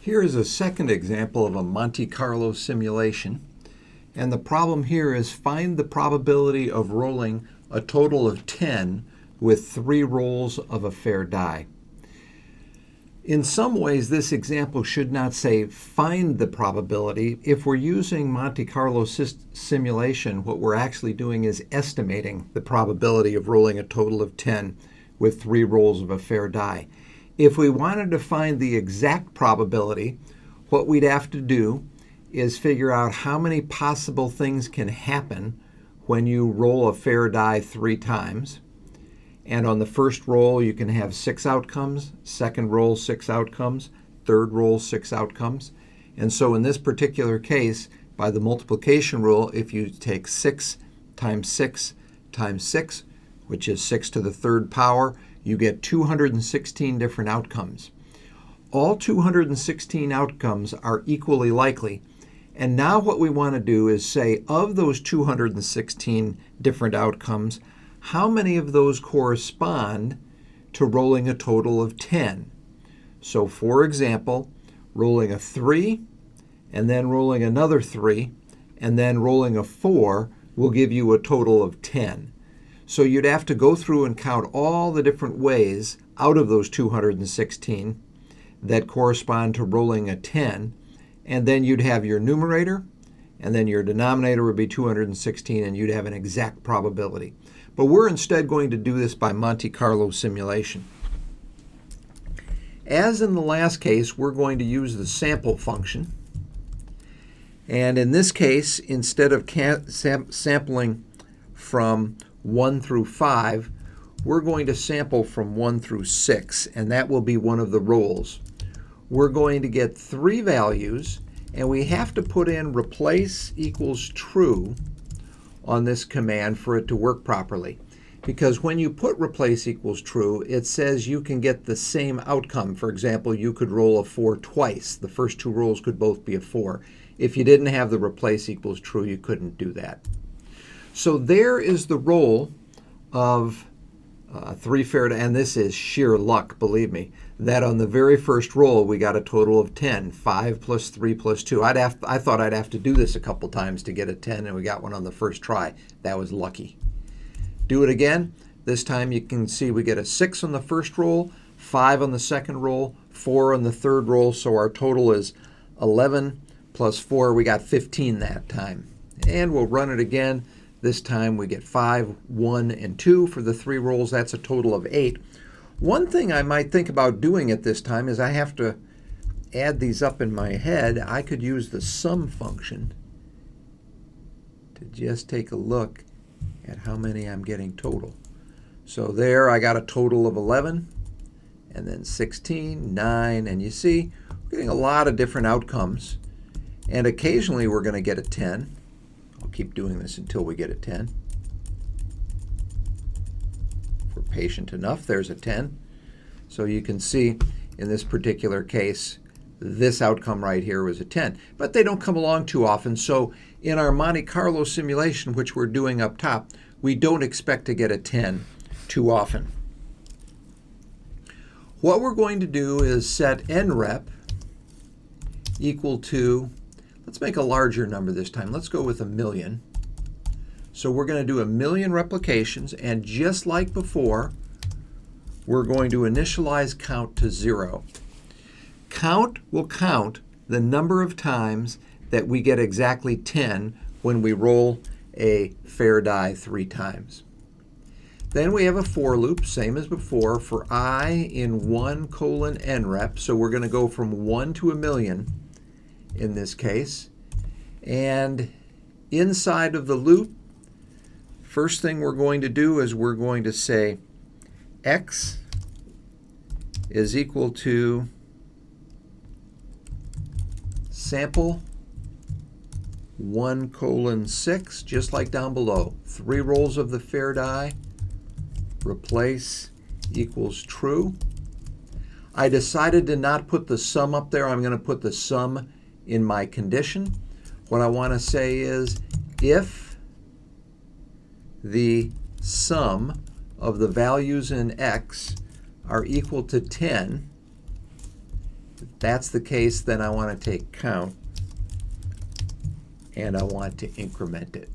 Here is a second example of a Monte Carlo simulation. And the problem here is find the probability of rolling a total of 10 with 3 rolls of a fair die. In some ways, this example should not say find the probability. If we're using Monte Carlo simulation, what we're actually doing is estimating the probability of rolling a total of 10 with 3 rolls of a fair die. If we wanted to find the exact probability, what we'd have to do is figure out how many possible things can happen when you roll a fair die 3 times. And on the first roll, you can have 6 outcomes, second roll, 6 outcomes, third roll, 6 outcomes. And so in this particular case, by the multiplication rule, if you take 6 times 6 times 6, which is 6 to the 3rd power, you get 216 different outcomes. All 216 outcomes are equally likely. And now what we want to do is say, of those 216 different outcomes, how many of those correspond to rolling a total of 10? So for example, rolling a 3, and then rolling another 3, and then rolling a 4 will give you a total of 10. So you'd have to go through and count all the different ways out of those 216 that correspond to rolling a 10, and then you'd have your numerator, and then your denominator would be 216, and you'd have an exact probability. But we're instead going to do this by Monte Carlo simulation. As in the last case, we're going to use the sample function. And in this case, instead of sampling from 1 through 5, we're going to sample from 1 through 6, and that will be one of the rolls. We're going to get 3 values, and we have to put in replace equals true on this command for it to work properly. Because when you put replace equals true, it says you can get the same outcome. For example, you could roll a 4 twice. The first 2 rolls could both be a 4. If you didn't have the replace equals true, you couldn't do that. So there is the roll of 3 fair, and this is sheer luck, believe me, that on the very first roll we got a total of 10, 5 plus 3 plus 2. I thought I'd have to do this a couple times to get a 10, and we got one on the first try. That was lucky. Do it again. This time you can see we get a 6 on the first roll, 5 on the second roll, 4 on the third roll, so our total is 11 plus 4. We got 15 that time. And we'll run it again. This time we get 5, 1, and 2 for the 3 rolls. That's a total of 8. One thing I might think about doing at this time is I have to add these up in my head. I could use the sum function to just take a look at how many I'm getting total. So there I got a total of 11, and then 16, 9, and you see we're getting a lot of different outcomes. And occasionally we're going to get a 10. I'll keep doing this until we get a 10. If we're patient enough, there's a 10. So you can see in this particular case, this outcome right here was a 10. But they don't come along too often, so in our Monte Carlo simulation, which we're doing up top, we don't expect to get a 10 too often. What we're going to do is set nrep equal to, let's make a larger number this time. Let's go with 1,000,000. So we're going to do 1,000,000 replications, and just like before, we're going to initialize count to 0. Count will count the number of times that we get exactly 10 when we roll a fair die 3 times. Then we have a for loop, same as before, for I in 1 colon nrep. So we're going to go from 1 to 1,000,000 in this case. And inside of the loop, first thing we're going to do is we're going to say x is equal to sample 1 colon 6, just like down below. 3 rolls of the fair die, replace equals true. I decided to not put the sum up there. I'm going to put the sum in my condition. What I want to say is if the sum of the values in x are equal to 10, If that's the case, then I want to take count and I want to increment it.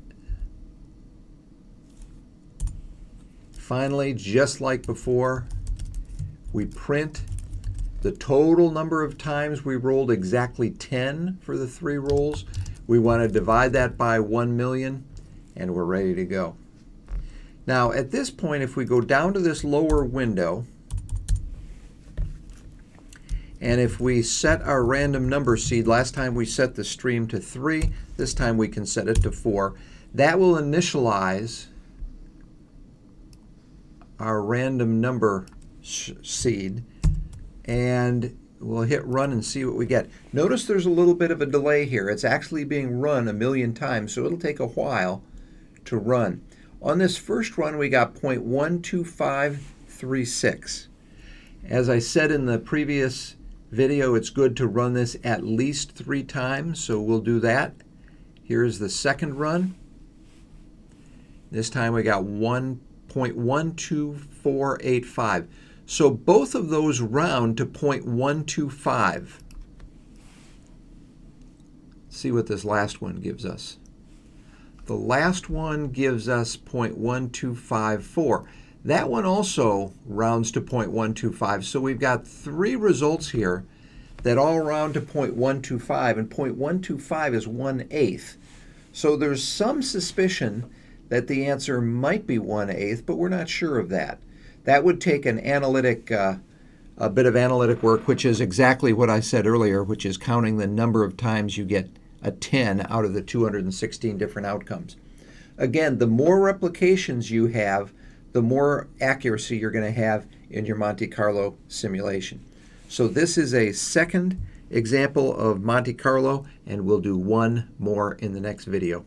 Finally, just like before, we print the total number of times we rolled, exactly 10 for the 3 rolls. We want to divide that by 1 million, and we're ready to go. Now, at this point, if we go down to this lower window, and if we set our random number seed, last time we set the stream to 3, this time we can set it to 4. That will initialize our random number seed, and we'll hit run and see what we get. Notice there's a little bit of a delay here. It's actually being run 1,000,000 times, so it'll take a while to run. On this first run, we got 0.12536. As I said in the previous video, it's good to run this at least 3 times, so we'll do that. Here's the second run. This time we got 1.12485. So both of those round to 0.125. See what this last one gives us. The last one gives us 0.1254. That one also rounds to 0.125. So we've got 3 results here that all round to 0.125, and 0.125 is 1/8. So there's some suspicion that the answer might be 1/8, but we're not sure of that. That would take an analytic, a bit of analytic work, which is exactly what I said earlier, which is counting the number of times you get a 10 out of the 216 different outcomes. Again, the more replications you have, the more accuracy you're going to have in your Monte Carlo simulation. So this is a second example of Monte Carlo, and we'll do one more in the next video.